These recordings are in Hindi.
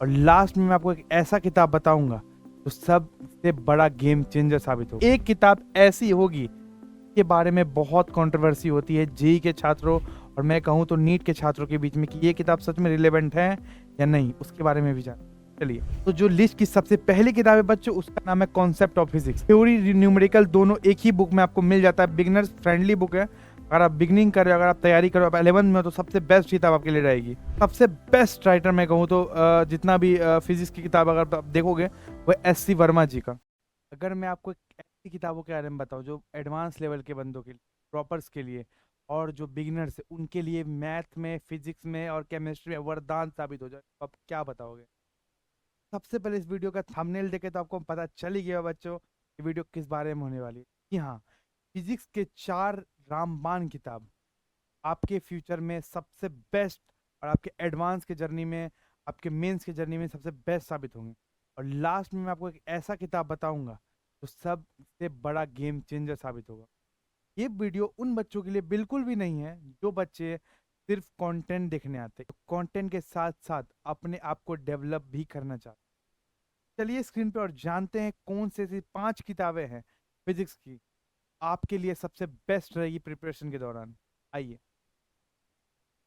और लास्ट में मैं आपको एक ऐसा किताब बताऊंगा जो सबसे बड़ा गेम चेंजर साबित होगा। एक किताब ऐसी होगी के बारे में बहुत कंट्रोवर्सी होती है जेई के छात्रों और मैं कहूँ तो नीट के छात्रों के बीच में कि ये किताब सच में रिलेवेंट है या नहीं, उसके बारे में भी जान। चलिए, तो जो लिस्ट की सबसे पहली किताब है बच्चों, उसका नाम है concept of physics. Theory numerical दोनों एक ही बुक में आपको मिल जाता है। बिगिनर्स फ्रेंडली बुक है। अगर आप बिगनिंग कर रहे हो, अगर आप तैयारी कर रहे हो, आप 11th में हो, तो सबसे बेस्ट किताब आपके लिए रहेगी। सबसे बेस्ट राइटर मैं कहूँ तो जितना भी फिजिक्स की किताब अगर आप देखोगे वो एस सी वर्मा जी का। अगर मैं आपको ऐसी किताबों के बारे में बताऊं जो एडवांस लेवल के बंदों के लिए, प्रॉपर्स के लिए और जो बिगिनर्स है उनके लिए मैथ में, फिजिक्स में और केमिस्ट्री में वरदान साबित हो जाए, तो आप क्या बताओगे? सबसे पहले इस वीडियो का थंबनेल देखे तो आपको पता चल ही गया बच्चों कि वीडियो किस बारे में होने वाली है। कि हाँ, फिजिक्स के 4 रामबाण किताब आपके फ्यूचर में सबसे बेस्ट और आपके एडवांस के जर्नी में, आपके मेंस के जर्नी में सबसे बेस्ट साबित होंगे। और लास्ट में मैं आपको एक ऐसा किताब बताऊंगा जो सबसे बड़ा गेम चेंजर साबित होगा। ये वीडियो उन बच्चों के लिए बिल्कुल भी नहीं है जो बच्चे सिर्फ कंटेंट देखने आते हैं, कंटेंट के साथ साथ अपने आप को डेवलप भी करना चाहते हैं। चलिए स्क्रीन पे और जानते हैं कौन से ऐसी 5 किताबें हैं फिजिक्स की आपके लिए सबसे बेस्ट रहेगी प्रिपरेशन के दौरान। आइए,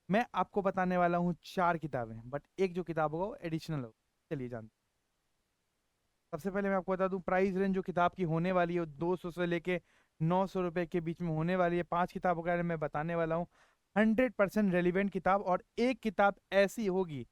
मैं आपको बताने वाला हूँ 4 किताबें, बट एक जो किताब होगा वो एडिशनल होगा। चलिए जानते हैं। सबसे पहले मैं आपको बता दूं प्राइस रेंज जो किताब की होने वाली है वो 200 से लेके 900 रुपए के बीच में होने वाली है। 5 किताबों के बारे में मैं बताने वाला हूँ। 100% रेलिवेंट किताब, और एक किताब ऐसी होगी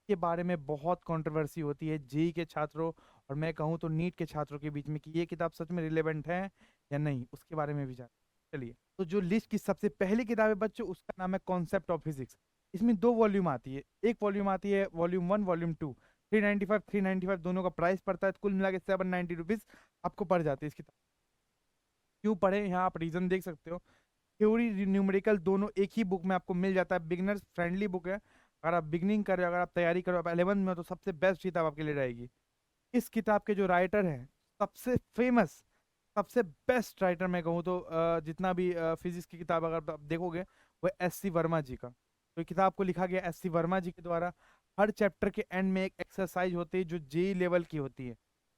के बारे में बहुत कंट्रोवर्सी होती है जेई के छात्रों और मैं कहूँ तो नीट के छात्रों के बीच में कि ये किताब सच में रिलेवेंट है या नहीं, उसके बारे में भी जान। चलिए, तो जो लिस्ट की सबसे पहली किताब है बच्चों, उसका नाम है कॉन्सेप्ट ऑफ फिजिक्स। इसमें 2 वॉल्यूम आती है। एक वॉल्यूम आती है वॉल्यूम 1, वॉल्यूम 2। 395 दोनों का प्राइस पड़ता है, कुल मिला के 790 रुपीज आपको पड़ जाती है इस किताब। क्यों पढ़े, यहाँ आप रीजन देख सकते हो। थ्योरी न्यूमेरिकल दोनों एक ही बुक में आपको मिल जाता है। बिगनर्स फ्रेंडली बुक है। अगर आप बिगनिंग कर रहे हो, अगर आप तैयारी कर रहे हो, आप 11th में हो, तो सबसे बेस्ट किताब आपके लिए रहेगी। इस किताब के जो राइटर हैं, सबसे फेमस, सबसे बेस्ट राइटर मैं कहूँ तो जितना भी फिजिक्स की किताब अगर आप देखोगे वो एस सी वर्मा जी का। तो ये किताब को लिखा गया एस सी वर्मा जी के द्वारा। हर चैप्टर के एंड में एक एक्सरसाइज होती है जो जेई लेवल की होती है।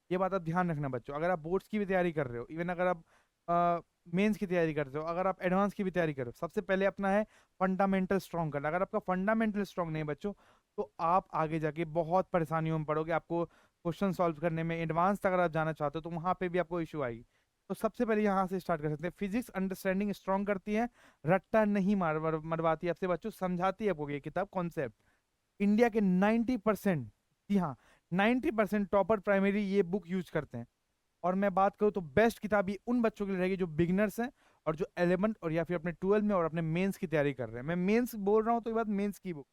ये बात आप ध्यान रखना बच्चों। अगर आप बोर्ड्स की भी तैयारी कर रहे हो, इवन अगर आप मेंस की तैयारी करते हो, अगर आप एडवांस की भी तैयारी कर रहे हो, सबसे पहले अपना है फंडामेंटल स्ट्रॉन्ग करना। अगर आपका फंडामेंटल स्ट्रॉन्ग नहीं है बच्चों, तो आप आगे जाके बहुत परेशानियों में पड़ोगे। आपको क्वेश्चन सॉल्व करने में एडवांस तक अगर आप जाना चाहते हो तो वहां पे भी आपको इशू आएगी। तो सबसे पहले यहाँ से स्टार्ट कर सकते हैं। फिजिक्स अंडरस्टैंडिंग स्ट्रॉन्ग करती है, रट्टा नहीं मरवाती है आपसे बच्चों, समझाती है आपको ये किताब कॉन्सेप्ट। इंडिया के 90%, जी हाँ, 90% टॉपर प्राइमरी ये बुक यूज करते हैं। और मैं बात करूँ तो बेस्ट किताब ये उन बच्चों के लिए रहेगी जो बिगिनर्स हैं और जो 11th और या फिर अपने 12th में और अपने मेंस की तैयारी कर रहे हैं। मैं मेंस बोल रहा हूँ तो ये बात मेंस की book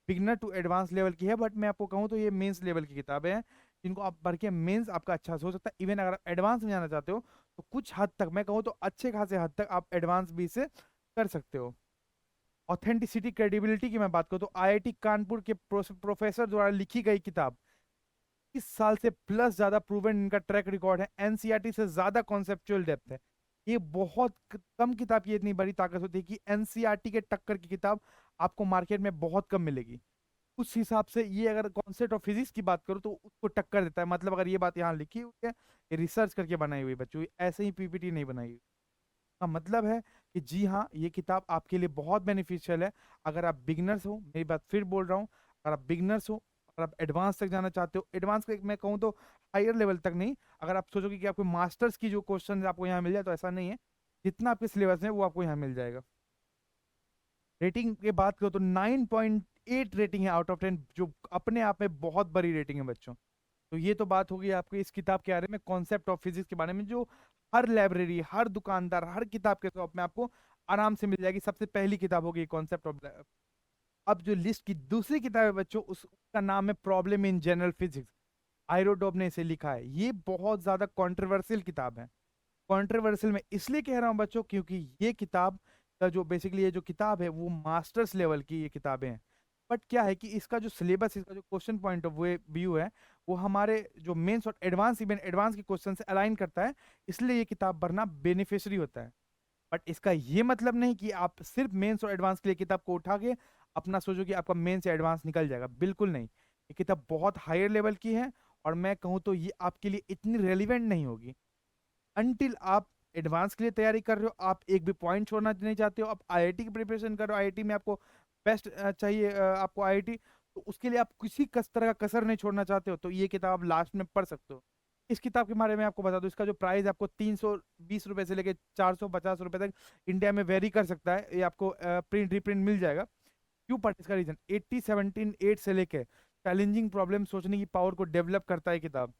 beginner to advance level की है, बट मैं आपको कहूँ तो ये मेंस लेवल की किताबें हैं जिनको आप पढ़ के मेंस आपका अच्छा से हो सकता है। इवन अगर आप एडवांस में जाना चाहते हो तो कुछ हद तक, मैं कहूँ तो अच्छे खासे हद तक आप एडवांस भी से कर सकते हो। ऑथेंटिसिटी क्रेडिबिलिटी की मैं बात करूँ तो आईआईटी कानपुर के प्रोफेसर द्वारा लिखी गई किताब, इस साल से प्लस ज्यादा प्रूवन इनका ट्रैक रिकॉर्ड है। एनसीईआरटी से ज्यादा कॉन्सेप्चुअल डेप्थ है। ये बहुत कम किताब की इतनी बड़ी ताकत होती है कि एनसीईआरटी के टक्कर की किताब आपको मार्केट में बहुत कम मिलेगी। उस हिसाब से ये अगर कॉन्सेप्ट ऑफ फिजिक्स की बात करूँ तो उसको टक्कर देता है। मतलब अगर ये बात यहाँ लिखी हुई है, ये रिसर्च करके बनाई हुई बच्चों, ये ऐसे ही पीपीटी नहीं बनाई हुई। का मतलब है कि जी हाँ, ये किताब आपके लिए बहुत बेनिफिशियल है। अगर आप बिगनर्स हो, मेरी बात फिर बोल रहा हूँ, अगर आप बिगनर्स हो, अगर आप एडवांस तक जाना चाहते हो, एडवांस का मैं कहूँ तो हायर लेवल तक नहीं, अगर आप सोचोगे कि आपको मास्टर्स की जो क्वेश्चन आपको यहाँ मिल जाए, तो ऐसा नहीं है। जितना आपके सिलेबस में वो आपको यहाँ मिल जाएगा। रेटिंग की बात करो तो 9.8 रेटिंग है आउट ऑफ 10, जो अपने आप में बहुत बड़ी रेटिंग है बच्चों। तो ये तो बात होगी आपकी इस किताब के बारे में, कॉन्सेप्ट ऑफ फिजिक्स के बारे में, जो हर लाइब्रेरी, हर दुकानदार, हर किताब के शॉप में आपको आराम से मिल जाएगी। सबसे पहली किताब होगी कॉन्सेप्ट ऑफ। अब जो लिस्ट की दूसरी किताब है बच्चों, उसका नाम है प्रॉब्लम इन जनरल फिजिक्स। आयरोडॉब ने इसे लिखा है। ये बहुत ज्यादा कंट्रोवर्शियल किताब है। कंट्रोवर्शियल में इसलिए कह रहा हूं बच्चों क्योंकि ये किताब का जो बेसिकली ये जो किताब है वो मास्टर्स लेवल की ये किताबें हैं। बट क्या है कि इसका जो सिलेबस, इसका जो क्वेश्चन पॉइंट ऑफ व्यू है, वो हमारे जो मेंस और एडवांस, इवन एडवांस के क्वेश्चन से अलाइन करता है। इसलिए ये किताब पढ़ना बेनिफिशियरी होता है। बट इसका ये मतलब नहीं कि आप सिर्फ मेंस और एडवांस के लिए किताब को उठा के अपना सोचो कि आपका मेंस या एडवांस निकल जाएगा, बिल्कुल नहीं। ये किताब बहुत हायर लेवल की है, और मैं कहूँ तो ये आपके लिए इतनी रेलिवेंट नहीं होगी अनटिल आप एडवांस के लिए तैयारी कर रहे हो, आप एक भी पॉइंट छोड़ना नहीं चाहते हो, आप आईआईटी की प्रिपरेशन कर रहे हो, आईआईटी में आपको बेस्ट चाहिए, आपको आईआईटी, तो उसके लिए आप किसी तरह का कसर नहीं छोड़ना चाहते हो, तो ये किताब आप लास्ट में पढ़ सकते हो। इस किताब के बारे में आपको बता दूं, इसका जो प्राइस आपको 320 रुपए से लेके 450 रुपए तक इंडिया में वेरी कर सकता है। ये आपको प्रिंट रीप्रिंट मिल जाएगा। क्यों पढ़े, इसका रीजन 80 17 8 से लेके चैलेंजिंग प्रॉब्लम सोचने की पावर को डेवलप करता है किताब।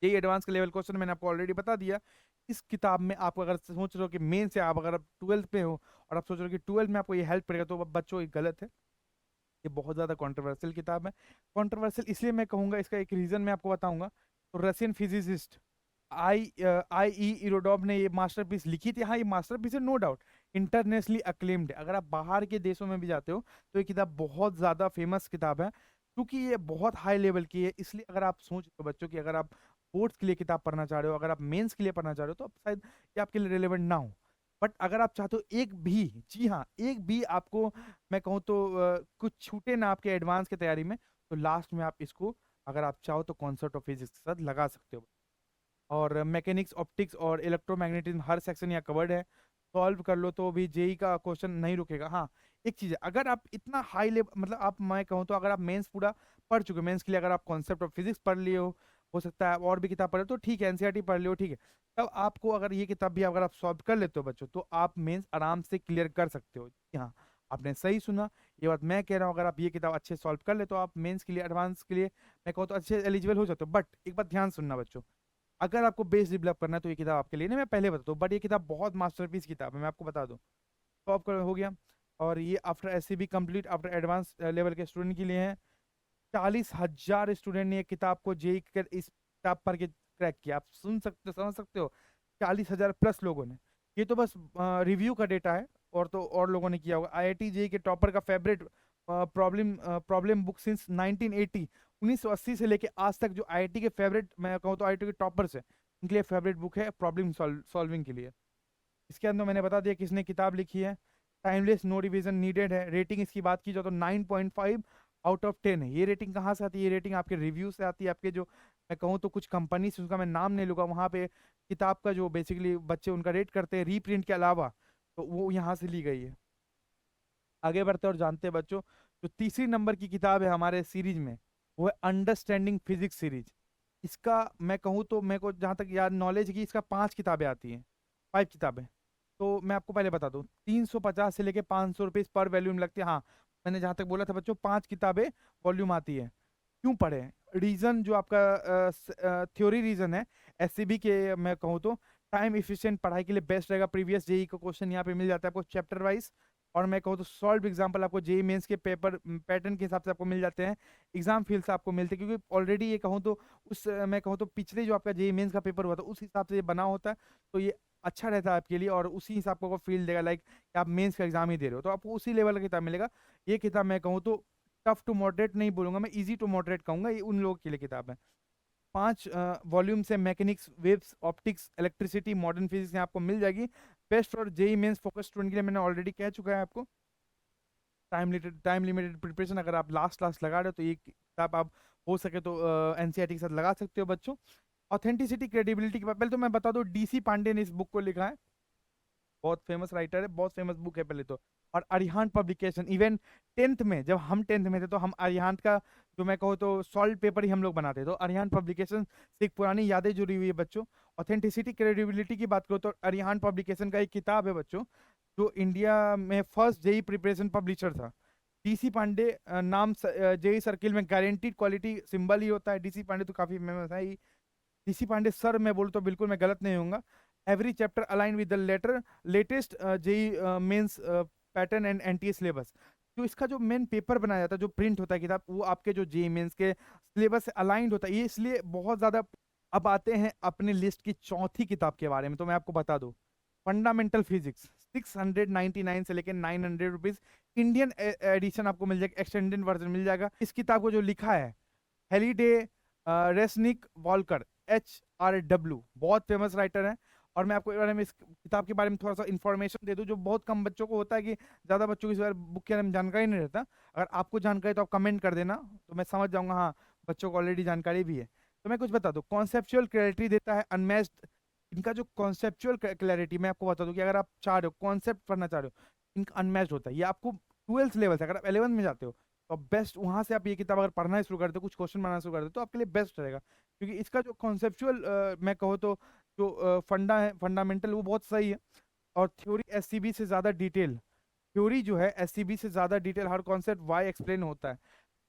यही एडवांस के लेवल क्वेश्चन मैंने आपको ऑलरेडी बता दिया। इस किताब में आप अगर सोच रहे हो कि मेन से आप अगर 12th पे हो और आप सोच रहे हो कि 12th में आपको ये हेल्प करेगा, तो बच्चों ये गलत है। ये बहुत ज्यादा कंट्रोवर्शियल किताब है। कंट्रोवर्शियल इसलिए मैं कहूंगा, इसका एक रीजन मैं आपको बताऊंगा। तो रशियन फिजिसिस्ट आई इरोडॉव ने ये मास्टरपीस लिखी थी। हाँ, ये मास्टरपीस है, नो डाउट, इंटरनेशनली अक्लेम्ड है। अगर आप बाहर के देशों में भी जाते हो तो ये किताब बहुत ज्यादा फेमस किताब है, क्योंकि ये बहुत हाई लेवल की है। इसलिए अगर आप सोच रहे हो बच्चों की, अगर आप बोर्ड्स के लिए किताब पढ़ना चाह रहे हो, अगर आप मेंस के लिए पढ़ना चाह रहे हो, तो अब शायद ये आपके लिए रिलेवेंट ना हो। बट अगर आप चाहते हो एक भी, जी हाँ, एक भी आपको मैं कहूँ तो कुछ छूटे ना आपके एडवांस की तैयारी में, तो लास्ट में आप इसको अगर आप चाहो तो कॉन्सेप्ट ऑफ फिजिक्स के साथ लगा सकते हो। और मैकेनिक्स, ऑप्टिक्स और इलेक्ट्रोमैग्नेटिज्म हर सेक्शन यहाँ कवर्ड है। सॉल्व कर लो तो भी जेई का क्वेश्चन नहीं रुकेगा। हाँ, एक चीज है, अगर आप इतना हाई लेवल, मतलब आप, मैं कहूँ तो अगर आप मेंस पूरा पढ़ चुके हो, मेंस के लिए अगर आप कॉन्सेप्ट ऑफ फिजिक्स पढ़ लिए हो सकता है और भी किताब पढ़े तो ठीक है, एनसीईआरटी पढ़ लियो, ठीक है, तब आपको अगर ये किताब भी अगर आप सॉल्व कर लेते हो बच्चों, तो आप मेंस आराम से क्लियर कर सकते हो। जी हाँ, आपने सही सुना, ये बात मैं कह रहा हूँ। अगर आप ये किताब अच्छे सॉल्व कर ले तो आप मेंस के लिए, एडवांस के लिए मैं कहूँ तो अच्छे एलिजिबल हो जाते हो। बट एक बात ध्यान सुनना बच्चों, अगर आपको बेस डेवलप करना है तो ये किताब आपके लिए नहीं, मैं पहले बताता हूँ, बट ये किताब बहुत मास्टरपीस किताब है, मैं आपको बता दूं। तो आपका हो गया। और ये after SCB complete after advance level के स्टूडेंट के लिए है। 40,000 स्टूडेंट ने ये किताब को जेई कर इस किताब पर के क्रैक किया। आप सुन सकते, समझ सकते हो, 40,000 प्लस लोगों ने। ये तो बस रिव्यू का डेटा है, और तो और लोगों ने किया होगा। आईआईटी जेई के टॉपर का फेवरेट प्रॉब्लम बुक सिंस 1980, 1980 से लेके आज तक जो आईआईटी के फेवरेट, मैं कहूँ तो आईआईटी के टॉपर्स है, उनके लिए फेवरेट बुक है प्रॉब्लम सॉल्विंग के लिए। इसके अंदर मैंने बता दिया किसने किताब लिखी है। टाइमलेस, नो रिवीजन नीडेड है। रेटिंग इसकी बात की जाए तो 9.5 आउट ऑफ 10 है। ये रेटिंग कहाँ से आती है? ये रेटिंग आपके रिव्यू से आती है, आपके जो मैं कहूँ तो कुछ कंपनी से, उनका मैं नाम नहीं लूंगा, वहाँ पे किताब का जो बेसिकली बच्चे उनका रेट करते हैं रीप्रिंट के अलावा, तो वो यहाँ से ली गई है। आगे बढ़ते हैं और जानते हैं बच्चों, जो तीसरी नंबर की किताब है हमारे सीरीज में, वो है अंडरस्टैंडिंग फिजिक्स सीरीज। इसका मैं कहूँ तो मेरे को जहाँ तक याद नॉलेज है कि इसका 5 किताबें आती हैं, 5 किताबें। तो मैं आपको पहले बता दूं, 350 से लेके 500 रुपीज पर वॉल्यूम लगती है। हाँ, मैंने जहाँ तक बोला था बच्चों, 5 किताबें वॉल्यूम आती है। क्यों पढ़े? रीजन जो आपका थ्योरी रीजन है एससीबी के, मैं कहूँ तो टाइम इफिशिएंट पढ़ाई के लिए बेस्ट रहेगा। प्रीवियस जेई का क्वेश्चन यहाँ पे मिल जाता है आपको चैप्टर वाइज, और मैं कहूँ तो सॉल्व एग्जाम्पल आपको जेई मेंस के पेपर पैटर्न के हिसाब से आपको मिल जाते हैं, एग्जाम फील्ड से आपको मिलते हैं, क्योंकि ऑलरेडी ये कहूँ तो मैं कहूँ तो पिछले जो आपका जेई मेंस का पेपर हुआ था उस हिसाब से ये बना होता है। तो ये अच्छा रहता है आपके लिए, और उसी हिसाब का फील्ड देगा, लाइक आप मेंस का एग्जाम ही दे रहे हो तो आपको उसी लेवल का किताब मिलेगा। ये किताब मैं कहूँ तो टफ टू मॉडरेट नहीं बोलूंगा, मैं इजी टू मॉडरेट कहूंगा, ये उन लोगों के लिए किताब है। 5 वॉल्यूम से mechanics, waves, optics, electricity, modern physics यहाँ आपको मिल जाएगी। Best for JEE mains focus student के लिए मैंने ऑलरेडी कह चुका है आपको। टाइम लिमिटेड प्रिपरेशन अगर आप लास्ट लास्ट लगा रहे हो तो ये किताब आप हो सके तो एनसीईआरटी के साथ लगा सकते हो बच्चों। ऑथेंटिसिटी, क्रेडिबिलिटी के पहले तो मैं बता दूं, डीसी पांडे ने इस बुक को लिखा है, बहुत फेमस राइटर है, बहुत फेमस बुक है पहले तो। और अरिहंत पब्लिकेशन, इवन 10th में, जब हम 10th में थे तो हम अरिहंत का जो मैं कहूँ तो सॉल्व पेपर ही हम लोग बनाते, तो अरिहंत पब्लिकेशन से एक पुरानी यादें जुड़ी हुई है बच्चों। ऑथेंटिसिटी, क्रेडिबिलिटी की बात करो तो अरिहंत पब्लिकेशन का एक किताब है बच्चों, जो इंडिया में फर्स्ट जेई प्रिपरेशन पब्लिशर था। डीसी पांडे नाम जेई सर्किल में गारंटीड क्वालिटी सिंबल ही होता है। डीसी पांडे तो काफी फेमस है ही। डीसी पांडे सर मैं बोलूँ तो बिल्कुल मैं गलत नहीं होऊंगा। Every chapter align with the latest JEE mains pattern and NTA syllabus. जो इसका जो मेन पेपर बनाया जाता है, जो प्रिंट होता है किताब, वो आपके जो जेई मेंस के सिलेबस से अलाइंड होता है, ये इसलिए बहुत ज्यादा। अब आते हैं अपने लिस्ट की चौथी किताब के बारे में, तो मैं आपको बता दूं, फंडामेंटल फिजिक्स। 699 से लेकर 900 रुपीज इंडियन एडिशन आपको मिल जाएगा, एक्सटेंडेड वर्जन मिल जाएगा। इस किताब को जो लिखा है हेलीडे रेसनिक वॉलकर, HRW, बहुत फेमस राइटर है। और मैं आपको बारे में इस किताब के बारे में थोड़ा सा इन्फॉर्मेशन दे दूं, जो बहुत कम बच्चों को होता है कि ज़्यादा बच्चों को इस बारे बुक के बारे में जानकारी नहीं रहता। अगर आपको जानकारी तो आप कमेंट कर देना, तो मैं समझ जाऊंगा हाँ बच्चों को ऑलरेडी जानकारी भी है। तो मैं कुछ बता दूं, कॉन्सेप्चुअल क्लैरिटी देता है अनमैच्ड। इनका जो कॉन्सेप्चुअल क्लैरिटी मैं आपको बता दूं कि अगर आप चाह रहे हो कॉन्सेप्ट पढ़ना चाह रहे हो, इनका अनमैच्ड होता है। ये आपको 12th लेवल से, अगर आप 11th में जाते हो तो बेस्ट वहां से आप ये किताब अगर पढ़ना शुरू कर दो, कुछ क्वेश्चन बनाना शुरू कर दो, तो आपके लिए बेस्ट रहेगा। क्योंकि इसका जो कॉन्सेप्चुअल मैं कहूँ तो जो फंडा है, फंडामेंटल, वो बहुत सही है। और थ्योरी एससीबी से ज़्यादा डिटेल, थ्योरी जो है एससीबी से ज़्यादा डिटेल, हर कॉन्सेप्ट वाई एक्सप्लेन होता है।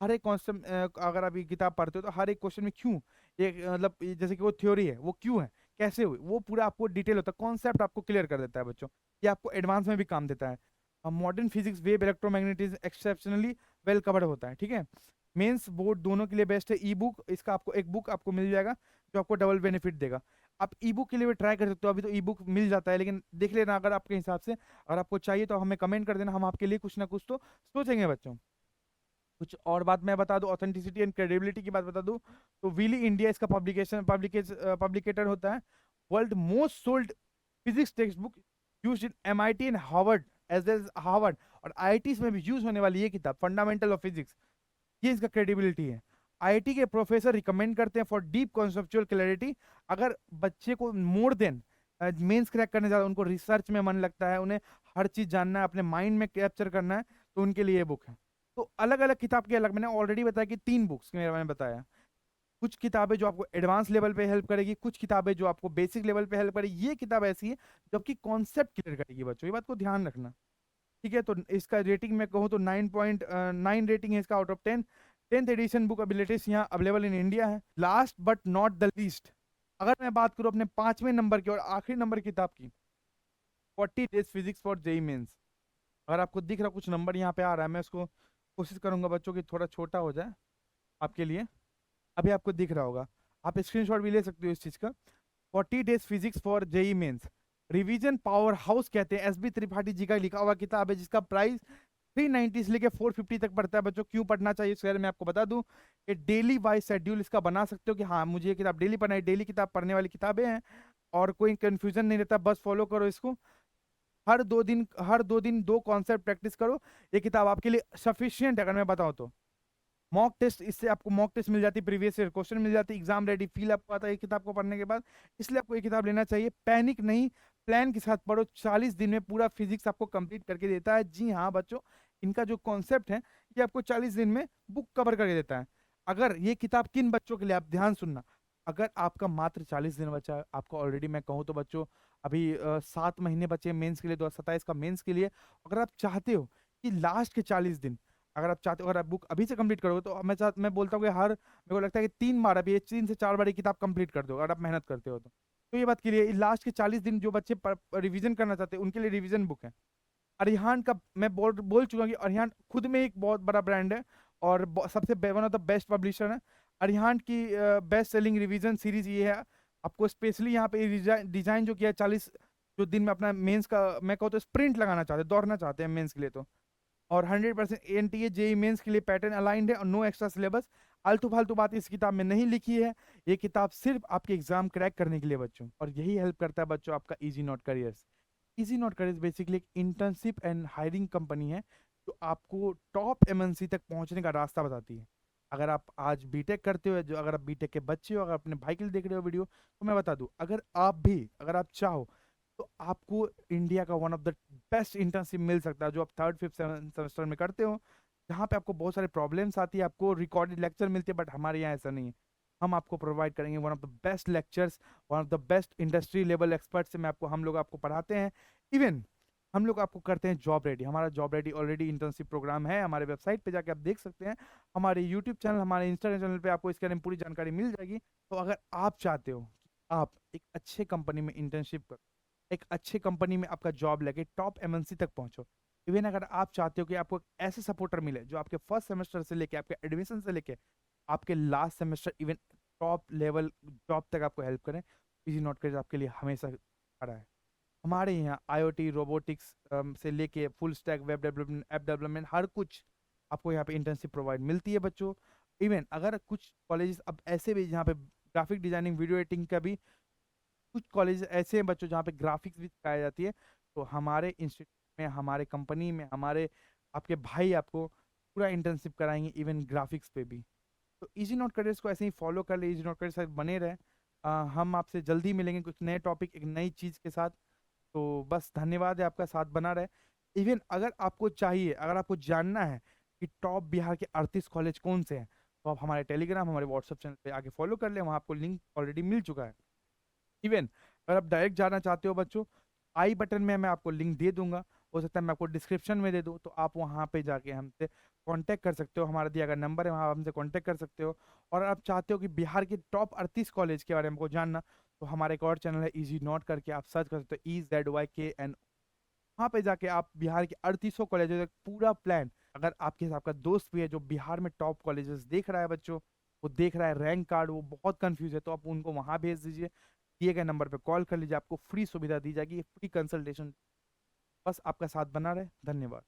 हर एक कॉन्सेप्ट अगर आप ये किताब पढ़ते हो तो हर एक क्वेश्चन में क्यों, ये मतलब जैसे कि वो थ्योरी है वो क्यों है, कैसे हुई, वो पूरा आपको डिटेल होता है, कॉन्सेप्ट आपको क्लियर कर देता है बच्चों। ये आपको एडवांस में भी काम देता है। Modern physics, wave electromagnetism exceptionally well covered होता है, ठीक है। मेंस बोर्ड दोनों के लिए बेस्ट है। ई बुक, इसका आपको एक बुक आपको मिल जाएगा जो आपको डबल बेनिफिट देगा। आप ई बुक के लिए भी ट्राई कर सकते हो, अभी तो ई बुक मिल जाता है, लेकिन देख लेना अगर आपके हिसाब से, अगर आपको चाहिए तो हमें कमेंट कर देना, हम आपके लिए कुछ ना कुछ तो सोचेंगे बच्चों। कुछ और बात मैं बता दूं, ऑथेंटिसिटी एंड क्रेडिबिलिटी की बात बता दूं, तो विली इंडिया इसका पब्लिकेटर होता है। World most sold physics text book used in MIT and Harvard, as well Harvard और आईआईटी में भी यूज होने वाली ये किताब फंडामेंटल ऑफ फिजिक्स, ये इसका क्रेडिबिलिटी है। आईआईटी के प्रोफेसर रिकमेंड करते हैं फॉर डीप कॉन्सेप्चुअल क्लैरिटी। अगर बच्चे को मोर देन मेंस क्रैक करने जाता है, उनको रिसर्च में मन लगता है, उन्हें हर चीज जानना है, अपने माइंड में कैप्चर करना है, तो उनके लिए ये बुक है। तो अलग अलग किताब के अलग, मैंने ऑलरेडी बताया कि 3 बुक्स के मैंने बताया। कुछ किताबें जो आपको एडवांस लेवल पे हेल्प करेगी, कुछ किताबें जो आपको बेसिक लेवल पे हेल्प करेगी। ये किताब ऐसी है जो आपकी कॉन्सेप्ट क्लियर करेगी बच्चों, ये बात को ध्यान रखना, ठीक है। तो इसका रेटिंग मैं कहूँ तो 9.9 रेटिंग है इसका out of 10। 10th addition book abilities यहाँ अवेलेबल इन इंडिया है। Last but not the least, अगर मैं बात करूँ अपने 5वें नंबर की और आखिरी नंबर किताब की, 40 days physics for JEE mains. अगर आपको दिख रहा कुछ नंबर यहाँ पे आ रहा है, मैं उसको कोशिश करूंगा बच्चों की थोड़ा छोटा हो जाए आपके लिए। अभी आपको दिख रहा होगा, आप स्क्रीनशॉट भी ले सकते हो इस चीज का। 40 days physics for JEE mains, revision power house कहते हैं, एसबी त्रिपाठी जी का लिखा हुआ किताब है, जिसका प्राइस 390 से लेके 450 तक पड़ता है बच्चों। क्यों पढ़ना चाहिए इसके बारे में आपको बता दूं, ये डेली वाइज शेड्यूल इसका बना सकते हो कि हाँ मुझे ये किताब डेली पढ़ना है, डेली किताब पढ़ने वाली किताबें हैं, और कोई कंफ्यूजन नहीं रहता, बस फॉलो करो इसको। हर 2 दिन 2 कॉन्सेप्ट प्रैक्टिस करो, ये किताब आपके लिए सफिशियंट है। अगर मैं बताऊं तो मॉक टेस्ट, इससे आपको मॉक टेस्ट मिल जाती, प्रीवियस ईयर क्वेश्चन मिल जाती, एग्जाम रेडी फील आपको आता है ये किताब को पढ़ने के बाद, इसलिए आपको ये किताब लेना चाहिए। पैनिक नहीं, प्लान के साथ पढ़ो, 40 दिन में पूरा फिजिक्स आपको कंप्लीट करके देता है। जी हाँ बच्चों, इनका जो कॉन्सेप्ट है ये आपको 40 दिन में बुक कवर करके देता है। अगर ये किताब किन बच्चों के लिए, आप ध्यान सुनना, अगर आपका मात्र 40 दिन बचा है, आपको ऑलरेडी मैं कहूँ तो बच्चों अभी 7 महीने बचे मेंस के लिए, 2027 का मेंस के लिए। अगर आप चाहते हो कि लास्ट के 40 दिन, अगर आप चाहते हो, अगर आप बुक अभी से कंप्लीट करोगे, तो मैं बोलता हूँ कि मेरे को लगता है कि 3 बार, अभी 3 से 4 बार ये किताब कंप्लीट कर दो अगर आप मेहनत करते हो तो ये बात क्लियर है। लास्ट के 40 दिन जो बच्चे रिवीजन करना चाहते हैं उनके लिए रिवीजन बुक है। अरिहान का मैं बोल चुका हूँ कि अरिहान खुद में एक बहुत बड़ा ब्रांड है और सबसे one of the best publisher है। अरिहान की बेस्ट सेलिंग रिवीजन सीरीज ये है। आपको स्पेशली यहाँ पे डिजाइन जो किया है, 40 जो दिन में अपना मेंस का मैं कहूँ तो स्प्रिंट लगाना चाहते हैं, दौड़ना चाहते हैं मेंस के लिए, तो और 100% एनटीए जेई मेंस के लिए पैटर्न अलाइंड है और नो एक्स्ट्रा सिलेबस। आलतू फालतू बात इस किताब में नहीं लिखी है, ये किताब सिर्फ आपके एग्जाम क्रैक करने के लिए बच्चों, और यही हेल्प करता है बच्चों आपका easy note careers. Easy note careers basically एक इंटर्नशिप एंड हायरिंग कंपनी है जो आपको टॉप एमएनसी तक पहुंचने का रास्ता बताती है। अगर आप आज बीटेक करते हो, जो अगर आप बीटेक के बच्चे हो, अगर अपने भाई के लिए देख रहे हो वीडियो, तो मैं बता दूं, अगर आप चाहो तो आपको इंडिया का one of the best internship मिल सकता है, जो आप 3rd 5th 7th सेमेस्टर में करते हो, जहाँ पे आपको बहुत सारे प्रॉब्लम्स आती है, आपको रिकॉर्डेड लेक्चर मिलते हैं, बट हमारे यहाँ ऐसा नहीं है। हम आपको प्रोवाइड करेंगे one of the best lectures, one of the best industry level expert से हम लोग आपको पढ़ाते हैं। इवन हम लोग आपको करते हैं जॉब रेडी। हमारा job ready already internship program है, हमारे वेबसाइट पे जाके आप देख सकते हैं, हमारे यूट्यूब चैनल, हमारे इंस्टाग्राम चैनल पे आपको इसके बारे में पूरी जानकारी मिल जाएगी। तो अगर आप चाहते हो कि आप एक अच्छे कंपनी में इंटर्नशिप करो, एक अच्छे कंपनी में आपका जॉब लगे, टॉप एमएनसी तक पहुंचो, इवन अगर आप चाहते हो कि आपको एक ऐसे सपोर्टर मिले जो आपके फर्स्ट सेमेस्टर से लेके, आपके एडमिशन से लेके आपके last semester, even top level job तक आपको हेल्प करें, इजी नोट करिए आपके लिए हमेशा खड़ा है। हमारे यहाँ आईओटी, रोबोटिक्स से लेके full stack, web development, app development, हर कुछ आपको यहाँ पे इंटर्नशिप प्रोवाइड मिलती है बच्चों। इवन अगर कुछ कॉलेजेस अब ऐसे भी जहाँ पे ग्राफिक डिजाइनिंग, वीडियो एडिटिंग का भी कुछ कॉलेज ऐसे हैं बच्चों जहाँ पे ग्राफिक्स भी सिखाई जाती है, तो हमारे इंस्टीट्यूट में, हमारे कंपनी में, हमारे आपके भाई आपको पूरा इंटर्नशिप कराएंगे, इवन ग्राफिक्स पे भी। तो इजी नोट करियर्स को ऐसे ही फॉलो कर ले, इजी नोट करियर साथ बने रहे। हम आपसे जल्दी मिलेंगे कुछ नए टॉपिक, एक नई चीज़ के साथ। तो बस धन्यवाद है, आपका साथ बना रहे। इवन अगर आपको चाहिए, अगर आपको जानना है कि टॉप बिहार के 38 कॉलेज कौन से हैं, तो आप हमारे टेलीग्राम, हमारे व्हाट्सएप चैनल पे आके फॉलो कर लें, वहाँ आपको लिंक ऑलरेडी मिल चुका है। इवन अगर आप डायरेक्ट जाना चाहते हो बच्चों, आई बटन में मैं आपको लिंक दे दूंगा, हो सकता है मैं आपको डिस्क्रिप्शन में दे दूं, तो आप वहाँ पे जाके हमसे कांटेक्ट कर सकते हो, हमारा दिया गया नंबर है, वहाँ आप हमसे कांटेक्ट कर सकते हो। और आप चाहते हो कि बिहार के टॉप 38 कॉलेज के बारे में हमको जानना, तो हमारा एक और चैनल है इजी नोट करके, आप सर्च कर सकते हो, EZYKN। वहाँ पे जाके आप बिहार के 38 कॉलेज का पूरा प्लान, अगर आपके साथ आपका दोस्त भी है जो बिहार में टॉप कॉलेजेस देख रहा है बच्चों, वो देख रहा है रैंक कार्ड, वो बहुत कंफ्यूज है, तो आप उनको वहाँ भेज दीजिए, दिए गए नंबर पे कॉल कर लीजिए, आपको फ्री सुविधा दी जाएगी, फ्री कंसल्टेशन। बस आपका साथ बना रहे, धन्यवाद।